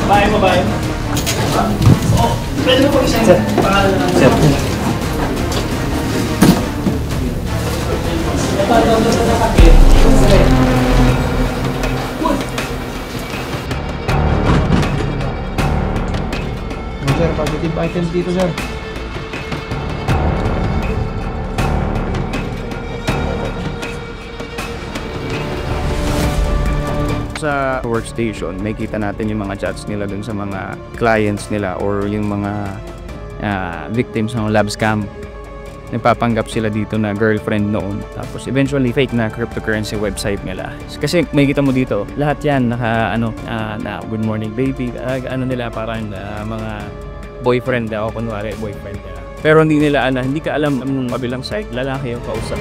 Babae. Oh, pwede mo pag-isend pangalan na Sir. Ito na kapit. Sir, positive items dito, sir. Sa workstation, may kita natin yung mga chats nila dun sa mga clients nila or yung mga victims ng lab scam. Nagpapanggap sila dito na girlfriend noon. Tapos eventually fake na cryptocurrency website nila. Kasi may kita mo dito, lahat yan naka na good morning baby. Ano nila parang mga boyfriend ako kunwari boyfriend nila. Pero hindi nila hindi ka alam ang kabilang side, lalaki yung kausap.